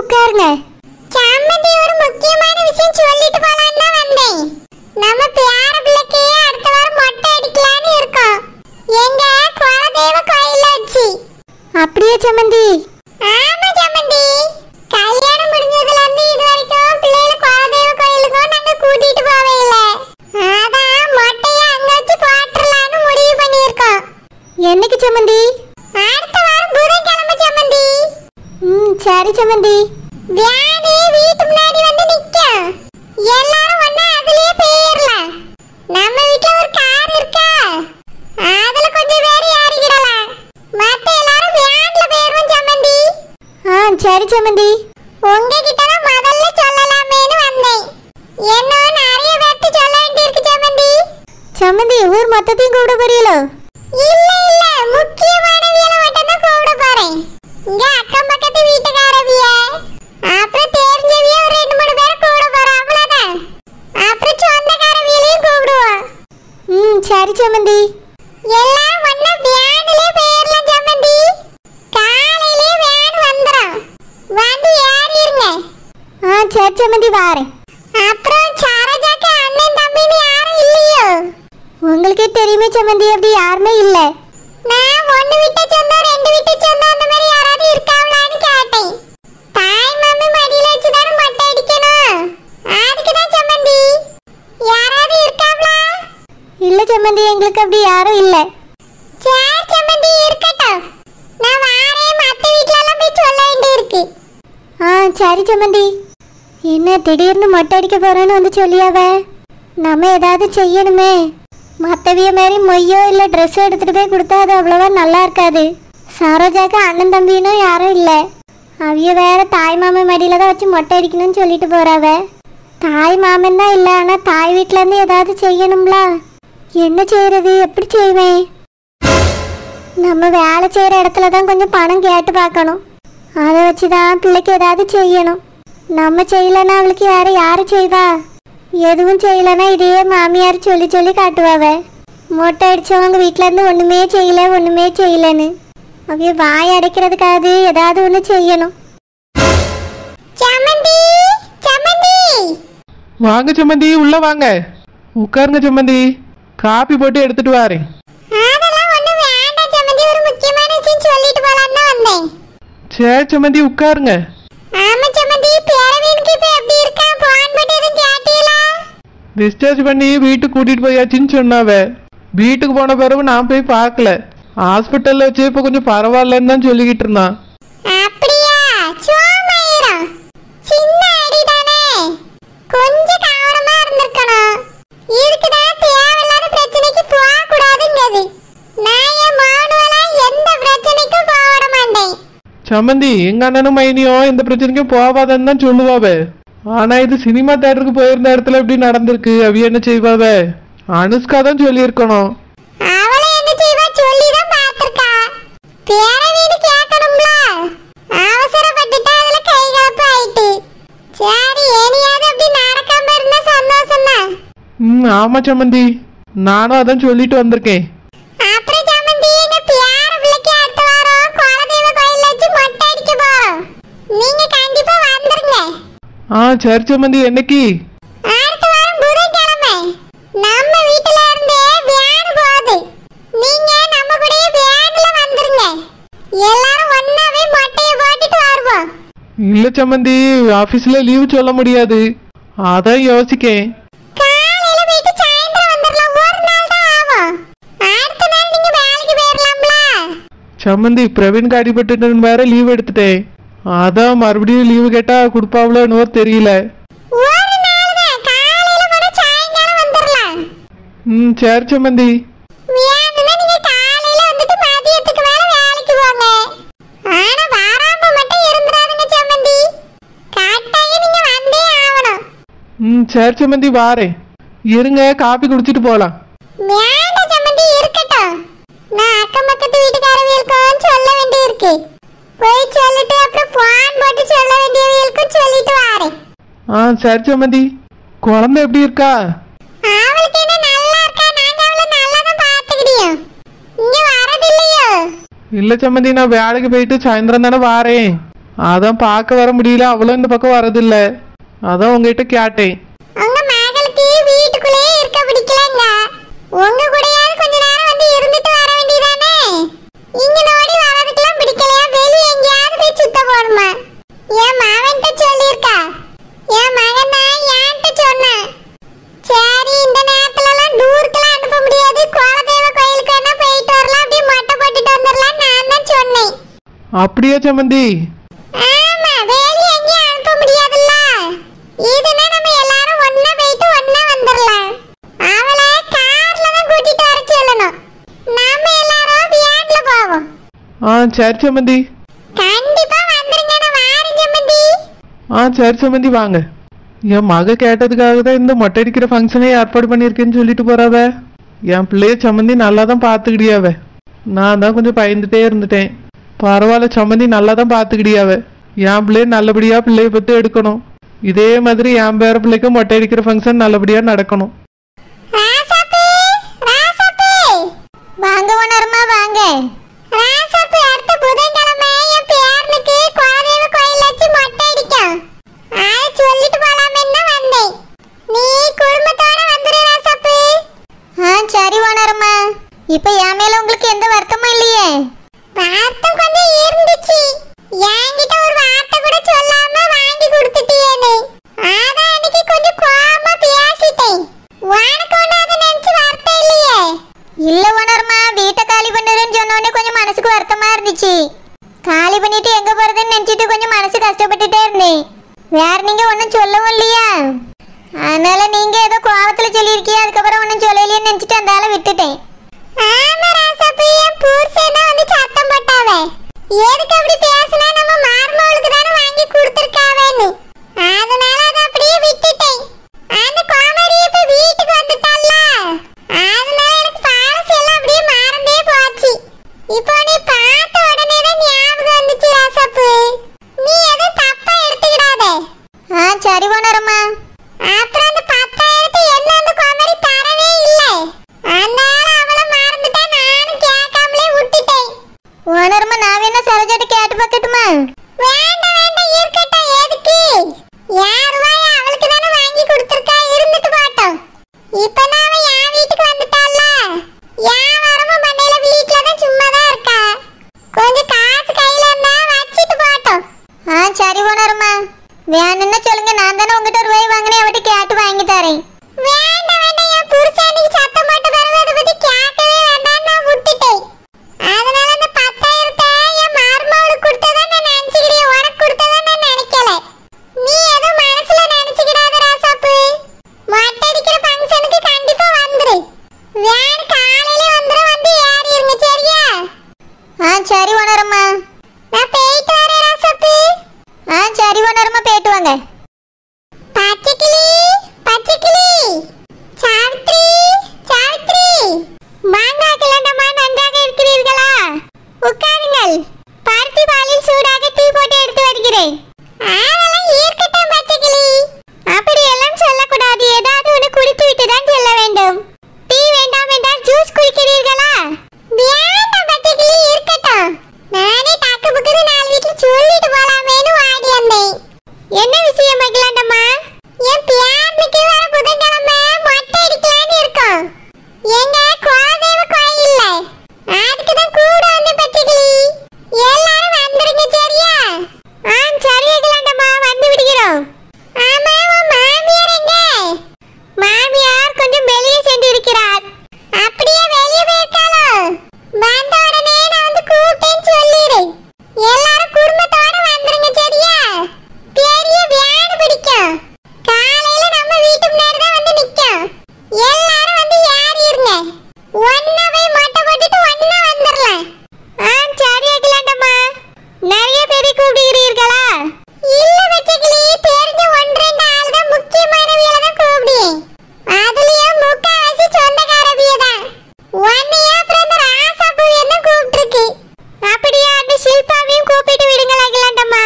உட்காருங்க. சம்மந்தி, ஒரு முக்கியமான விஷயம் சொல்லிட்டு போலான்னு தான் வந்தேன். நம்ம பேர பிள்ளைக்கு அடுத்த வாரம் மொட்டை அடிக்கலான்னு இருக்கோம். எங்க குலதெய்வ கோயில்ல வச்சு. அப்படியே சம்மந்தி? ஆமா சம்மந்தி. கல்யாணம் முடிஞ்சதுல இருந்து இது வரைக்கும் பிள்ளைகளை குலதெய்வ கோயிலுக்கும் நாங்க கூட்டிட்டு போவே இல்ல. அதான் மொட்டைய அங்க வச்சு போட்டுறலான்னு முடிவு பண்ணியிருக்கோம். என்னைக்கு சம்மந்தி? அடுத்த வாரம் புதன்கிழமை சம்மந்தி. சரி சம்மந்தி. வியானே வீட்டு முன்னாடி வந்து நிக்கும். எல்லாரும் ஒண்ணா அதுலயே போயிரலாம். நம்ம வீட்ல ஒரு கார் இருக்கா, அதுல கொஞ்சம் பேர் ஏறிக்கிடலாம். மத்த எல்லாரும் வியான்ல போயிருவோம் சம்மந்தி. சரி சம்மந்தி. உங்ககிட்ட தான் முதல்ல சொல்லலாமேன்னு வந்தேன். இன்னும் நிறைய பேர்த்து சொல்ல வேண்டியிருக்கு சம்மந்தி. சம்மந்தி, ஊர் மொத்தத்தையும் கூப்பிட போறீங்களோ? இல்ல இல்ல, முக்கியமான வீலை மட்டும் தான் கூப்பிட போறேன். இங்க அக்கம் பக்கத்து வீட்டுக்காரவிய, அப்புறம் தெரிஞ்சவிய ஒரு 2-3 பேரை கூப்பிட போறோம், அவ்வளவுதான். அப்புறம் சொந்தக்காரவியலையும் கூப்பிடுவோம். சரி சம்மந்தி. எல்லாம் ஒண்ணா வியானிலே போயிரலாம் சம்மந்தி. காலையிலே வியான் வந்துரும், வந்து ஏறிருங்க. சரி சம்மந்தி, வாரேன். அப்புறம் சரோஜாக்கு அண்ணன் தம்பின்னு யாரும் இல்லையோ? உங்களுக்கே தெரியுமே சம்மந்தி, அப்படி யாருமே இல்ல. நான் 1 விட்ட சொந்தம் 2 விட்ட சொந்தம் அந்த மாதிரி யாராவது இருக்காவளான்னு கேட்டேன். தாய் மாமி மடியில வச்சுதானே மொட்டை அடிக்கணும், அதுக்குதான் சம்மந்தி. யாராவது இருக்காவளா? இல்ல சம்மந்தி, எங்களுக்கு அப்படி யாரும் இல்ல. சரி சம்மந்தி, இருக்கட்டும். நான் வாரேன், மத்த வீட்ல எல்லாம் போய் சொல்ல வேண்டியிருக்கு. சரி சம்மந்தி. என்ன திடீர்னு மொட்டை அடிக்க போறேன்னு வந்து சொல்லியாவ? நம்ம ஏதாவது செய்யணுமே. மற்றவிய மாதிரி மொய்யோ இல்லை ட்ரெஸ்ஸோ எடுத்துகிட்டு போய் கொடுத்தா அது அவ்வளோவா நல்லா இருக்காது. சரோஜாக்கு அண்ணன் தம்பினும் யாரும் இல்லை. அவிய வேற தாய் மாமன் மடியில் தான் வச்சு மொட்டை அடிக்கணும்னு சொல்லிட்டு போகிறாவ. தாய் மாமன் தான் இல்லை, ஆனால் தாய் வீட்டிலேருந்து ஏதாவது செய்யணும்ல. என்ன செய்கிறது, எப்படி செய்வேன்? நம்ம வேலை செய்கிற இடத்துல தான் கொஞ்சம் பணம் கேட்டு பார்க்கணும். அதை வச்சு தான் பிள்ளைக்கு ஏதாவது செய்யணும். நம்ம செய்யலைன்னா அவளுக்கு வேற யாரு செய்வா? எதுவும் செய்யலைன்னா இதையே மாமியார் சொல்லி சொல்லி காட்டுவாவ. மொட்டை அடித்தவங்க வீட்டிலேருந்து ஒன்றுமே செய்யலைன்னு. அவைய வாய் அடைக்கிறதுக்காவது ஏதாவது ஒன்று செய்யணும். வாங்க சம்மந்தி, உள்ள வாங்க, உட்காருங்க சம்மந்தி. காப்பி போட்டு எடுத்துட்டு வரேன். சரி சம்மந்தி, உட்காருங்க. டிஸ்சார்ஜ் பண்ணி வீட்டுக்கு கூட்டிட்டு போயாச்சுன்னு சொன்னாவ. வீட்டுக்கு போன பிறகு நான் போய் பார்க்கல. ஹாஸ்பிட்டல்ல வச்சு இப்போ கொஞ்சம் பரவாயில்லன்னு தான் சொல்லிக்கிட்டு இருந்தான். சம்மந்தி, எங்க அண்ணனும் மைனியும் எந்த பிரச்சனைக்கும் போவாதன்னு தான் சொல்லுவாவ. ஆனா இது சினிமா தியேட்டருக்கு போயிருந்த இடத்துல இப்படி நடந்திருக்கு. அவிய என்ன செய்வாவ? அனுஷ்கா தான் சொல்லி இருக்கணும். ஆமா சம்மந்தி, நானும் அதான் சொல்லிட்டு வந்திருக்கேன். சரி சம்மந்தி, என்னைக்கு? அடுத்த வாரம் புதன்கிழமை. நம்ம வீட்ல இருந்து வியான் போகுது. நீங்க நம்ம கூடயே வியான்ல வந்துருங்க. எல்லாரும் ஒண்ணாவே மொட்டைய போட்டுட்டு வருவோம். இல்ல சம்மந்தி, ஆபீஸ்ல லீவ் சொல்ல முடியாது. அதான் யோசிக்கேன். காலையில போயிட்டு சாயந்தரம் வந்துரலாம். ஒரு நாள் தான் ஆகும். அடுத்த நாள் நீங்க வேலைக்கு போயிரலாம்ல. சம்மந்தி, பிரவீன் அடிபட்டுன்னு வேற லீவ் எடுத்துட்டேன். அதான் மறுபடியும் லீவு கேட்டா கொடுப்பாவளோ என்னவோ தெரியல. சரி சம்மந்தி. சரி சம்மந்தி, வாரேன். இருங்க, காப்பி குடிச்சிட்டு போலாம். சொல்ல வேண்டியிருக்கு. போய் சொல்லிட்டு அப்புறம் பான் போட்டு சொல்ல வேண்டியவங்களுக்கு சொல்லிட்டு வரேன். சரி சம்மந்தி. குழந்தை எப்படி இருக்கா? அவளுக்கு என்ன நல்லா இருக்கா? நாங்க அவளை நல்லா தான் பாத்துக்கிடியோம். இங்க வரது இல்லையோ? இல்ல சம்மந்தி, நான் வேலைக்கு போயிட்டு சாயந்தரம் தானே வாரேன். அதான் பார்க்க வர முடியல, அவளும் இந்த பக்கம் வரதில்ல. அதான் உங்ககிட்ட கேட்டேன். உங்க மகளுக்கு வீட்டுக்குள்ளே இருக்க பிடிக்கலங்க. உங்க கூடயாவது கொஞ்ச நேரம் வந்து இருந்துட்டு வர வேண்டியதானே? இங்க நோடி வரதுக்கெல்லாம் பிடிக்கலையா? வெளிய எங்கேயாவது போய் சுத்த போணுமா? என் மகன்கிட்ட சொல்லியிருக்கா. என் மகன் தான் என்கிட்ட சொன்னான். சரி, இந்த நேரத்துலலாம் டூருக்கெல்லாம் அனுப்ப முடியாது, குலதெய்வ கோயிலுக்கு வேணா போயிட்டு வரலாம், அப்படியே மொட்டை போட்டுட்டு வந்துடலாம் நான் தான் சொன்னேன். அப்படியா சம்மந்தி? ஆமா, வெளிய எங்கேயும் அனுப்ப முடியாதுல்ல. இதுனா நம்ம எல்லாரும் ஒண்ணா போயிட்டு ஒண்ணா வந்துடலாம். அவளை கார்ல தான் கூட்டிட்டு வர சொல்லணும். நம்ம எல்லாரும் வேன்ல போவோம். சரி சம்மந்தி. கண்டிப்பா வந்துருங்க, நான் வாரேன் சம்மந்தி. சரி சம்மந்தி வாங்க. என் மக கேட்டதுக்காக தான் இந்த மொட்டை அடிக்கிற ஃபங்க்ஷனே ஏற்பாடு பண்ணியிருக்கேன்னு சொல்லிட்டு போறாவ. என் பிள்ளைய சம்மந்தி நல்லா தான் பார்த்துக்கிடியாவ. நான் தான் கொஞ்சம் பயந்துட்டே இருந்துட்டேன். பரவாயில்ல சம்மந்தி, நல்லா தான் பார்த்துக்கிடியாவ. என் பிள்ளைய நல்லபடியா பிள்ளைய பற்றி எடுக்கணும். இதே மாதிரி என் பேர பிள்ளைக்கு மொட்டை அடிக்கிற ஃபங்க்ஷன் நல்லபடியா நடக்கணும். வாங்க உணர்மா வாங்க. ராசாப்பு அடுத்த புதன்கிழமை என் பேரனுக்கு குலதெய்வ கோயில்ல வச்சு மொட்டை அடிக்கும். அதை சொல்லிட்டு போலாமேன்னு வந்தேன். நீ குடும்பத்தோட வந்துரு ராசாப்பு. சரி உணர்மா. இப்ப என் மேல உங்களுக்கு எந்த வருத்தமும் இல்லையே? வருத்தம் கொஞ்சம் இருந்துச்சு. என்கிட்ட ஒரு வார்த்தை கூட சொல்லாம வாங்கி கொடுத்துட்டியேன்னு. அதான் அன்னைக்கு கொஞ்சம் கோவமா பேசிட்டேன். உனக்கு ஒண்ணு அதை நினைச்சு வருத்தம் இல்லையே? இல்ல உணர்மா, வீட்டை காலி பண்ணுறேன்னு சொன்னோடனே கொஞ்சம் மனசுக்கு வருத்தமா இருந்துச்சு. காலி பண்ணிட்டு எங்க போறதுன்னு நினைச்சிட்டு கொஞ்சம் மனசு கஷ்டப்பட்டுட்டே இருந்தேன். வேற நீங்க ஒன்னும் சொல்லவும் இல்லையா? அதனால நீங்க ஏதோ கோவத்துல சொல்லியிருக்கீங்க, அதுக்கப்புறம் ஒன்னும் சொல்லலையேன்னு நினைச்சிட்டு அந்த ஆளை விட்டுட்டேன். ஆமா ராசாப்பு, என் புருஷன் தான் வந்து சத்தம் போட்டாவே. எதுக்கு அப்படி பேசினா? நம்ம மார்மவளுக்கு தானே வாங்கி கொடுத்துருக்காவேன்னு. அதனால அதை அப்படியே விட்டுட்டேன். அந்த கோமாரி இப்ப வீட்டுக்கு வந்துட்டால, அதனால எனக்கு பாரஸ் எல்லாம் அப்படியே மறந்தே போச்சு. இப்போ நீ பார்த்த உடனே தான் ஞாபகம் வந்துச்சு ராசாப்பு. நீ எதுவும் தப்பா எடுத்துக்கிடாதே. சரி உணரம்மா. அப்புறம் அந்த 10,000 என்ன அந்த கோமாரி தரவே இல்லை. அதனால அவளை மறந்துட்டா, நானும் கேட்காமலே விட்டுட்டேன். உணரம்மா, நான் வேணா சரோஜாட்ட கேட்டு பார்க்கட்டுமா? வேண்டாம் வேண்டாம், இருக்கட்டும். எதுக்கு? யார் ரூபாய் அவளுக்கு தானே வாங்கி கொடுத்துருக்கா, இருந்துட்டு போட்டோம். இப்பதான் அவன் என் வீட்டுக்கு வந்துட்டால, என் வரமும் பண்ணையில வீட்டுல தான் சும்மா தான் இருக்கா. கொஞ்சம் காசு கையில இருந்தா வச்சுட்டு போட்டோம். சரி உணரம்மா. வேணும்னா சொல்லுங்க, நான் தானே உங்ககிட்ட ரூபாய் வாங்கினேன், அவட்ட கேட்டு வாங்கி தரேன். வேண்டாம் வேண்டாம், என் புருஷனுக்கு சத்தம் போட்டு தருவது அதை பத்தி கேட்கவே வேண்டாம், நான் விட்டுட்டேன். அதனால அந்த 10,000 என் மருமகளுக்கு கொடுத்ததா நான் நினைச்சுக்கிறேன், உனக்கு கொடுத்ததா நான் நினைக்கல. நீ ஏதோ மனசுல நினைச்சுக்கிடாத ராசாப்பு. மொட்டை அடிக்கிற ஃபங்க்ஷனுக்கு கண்டிப்பா வந்துரு. வேன் காலையில வந்துரும், வந்து ஏறிடுங்க சரியா? சரி உணரம்மா. நான் போயிட்டு வரேன் ராசாப்பு. சரி உணரம்மா, போயிட்டு வாங்க. பச்சைக்கிளி பச்சைக்கிளி, சாவித்ரி சாவித்ரி, மாங்காய் கிளண்டமா, நன்றாக இருக்கிறீர்களா? உட்காருங்கள். பருத்தி பாலில் சூடாக டீ போட்டு எடுத்து வருகிறேன். அதெல்லாம் இருக்கட்டும் பச்சைக்கிளி. அப்படியெல்லாம் சொல்லக்கூடாது, ஏதாவது ஒன்று குடித்து விட்டு தான் சொல்ல வேண்டும். டீ வேண்டாம் என்றால் ஜூஸ் குடிக்கிறீர்களா? வேண்டாம் பச்சைக்கிளி, இருக்கட்டும். நானே டக்கு புக்குன்னு 4 வீட்டில் சொல்லிட்டு போலாமேன்னு வாடி வந்தேன். என்ன விஷயம் மகிழாண்டம்மா? என் பியானுக்கு வர புதன்கிழமை மொட்டை அடிக்கலான்னு இருக்கோம். எங்க குலதெய்வ கோயில்ல. அதுக்கு தான் கூட வந்து பச்சைக்கிளி. எல்லாரும் வந்துருங்க சரியா? சரி மகிழாண்டம்மா, வந்து விடுகிறோம். ஆமா, உன் மாமியார் எங்க? மாமியார் கொஞ்சம் வெளியே சென்று இருக்கிறார். அப்படியே வெளியே போயிருக்காளோ? வந்த உடனே நான் வந்து கூப்பிட்டேன்னு சொல்லிடு. எல்லாரும் குடும்பத்தோட வந்துருங்க சரியா? பெரிய வேன் பிடிக்கும். காலையில நம்ம வீட்டு முன்னாடி தான் வந்து நிக்கும். எல்லாரும் வந்து ஏறிடுங்க. ஒண்ணா போய் மொட்டை போட்டுட்டு ஒண்ணா வந்துடலாம். சரி அகிலாண்டம்மா. நிறைய பேரை கூப்பிடுகிறீர்களா? இல்ல பச்சைக்கிளி, தெரிஞ்ச 1-2 ஆள் தான், முக்கியமானவியல தான் கூப்பிடுவேன். அதுலயும் முக்காவாசி சொந்தக்காரவிய தான். ஒன்னையா அப்புறம் அந்த ராசாப்பூவையும் தான் கூப்பிட்டுருக்கு. அப்படியே அந்த ஷில்பாவையும் கூப்பிட்டு விடுங்கள் அகிலாண்டம்மா.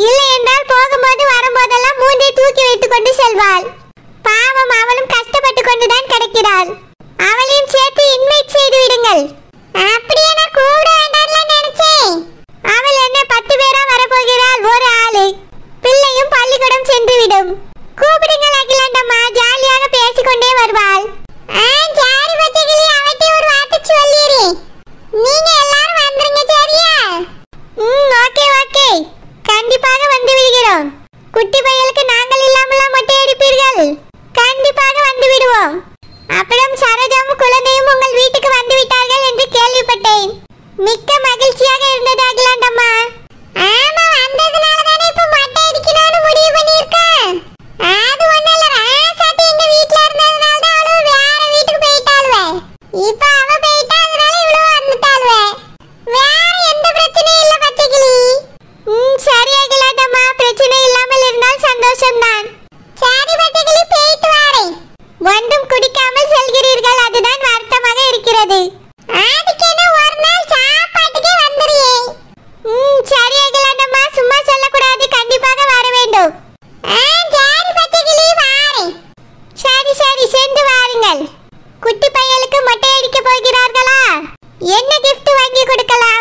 இல்லை என்றால் போகும்போது வரும்போதெல்லாம் மூஞ்சை தூக்கி வைத்துக் கொண்டு செல்வாள். பாவம், அவளும் கஷ்டப்பட்டு கொண்டுதான் கிடக்கிறாள். அவளையும் சேர்த்து இன்வைட் செய்து விடுங்கள். அப்படியே நான் கூட வேண்டாம்ல நினைச்சேன். அவள் என்ன 10 பேரா வர போகிறாள் ஒரு ஆளு. பிள்ளையும் பள்ளிக்கூடம் சென்று விடும். கூப்பிடுங்கள் அகிலாண்டம்மா, ஜாலியாக பேசிக்கொண்டே வருவாள். சரி பச்சைக்கிளி, அவட்டி ஒரு வார்த்தை சொல்லிரு. நீங்க எல்லாரும் வந்துருங்க, சரியா? ஓகே ஓகே, கண்டிப்பாக வந்து விடுகிறோம். குட்டி பையலுக்கு நாங்கள் இல்லாமலாம் மொட்டை அடிப்பீர்கள்? கண்டிப்பாக வந்து விடுவோம். அப்புறம் சரோஜாவும் குழந்தையும் உங்கள் வீட்டுக்கு வந்து விட்டார்கள் என்று கேள்விப்பட்டேன். மிக்க மகிழ்ச்சியாக இருந்தது அகிலாண்டம்மா. ஆமா, வந்ததுனால தானே இப்ப மொட்டை அடிக்கணும்னு முடிவு பண்ணிருக்கேன். அது ஒண்ணும் இல்ல, ராசாத்தி எங்க வீட்ல இருந்ததுனால தான் அவளு வேற வீட்டுக்கு போயிட்டாளுவே. இப்ப அவ போயிட்டாதனால இவ்வளவு வந்துட்டாளுவே. வேற எந்த பிரச்சனையும் இல்ல பச்சைக்கிளி. சரி அகிலாண்டம்மா, பிரச்சனை இல்லாமல் இருந்தால் சந்தோஷம்தான். சரி பச்சைக்கிளி, போயிட்டு வாரேன். ஒன்றும் குடிக்காமல் செல்கிறீர்கள், அதுதான் வருத்தமாக இருக்கிறது. அதுக்கு என்ன, ஒரு நாள் சாப்பாட்டுக்கே வந்துறியே. சரி அகிலாண்டம்மா, சும்மா சொல்லக்கூடாது, கண்டிப்பாக வர வேண்டும். சரி பச்சைக்கிளி, வாரேன். சரி சரி, சென்று வாருங்கள். குட்டி பையலுக்கு மொட்டை அடிக்க போகிறார்களா? என்ன கிஃப்ட் வாங்கி கொடுக்கலாம்?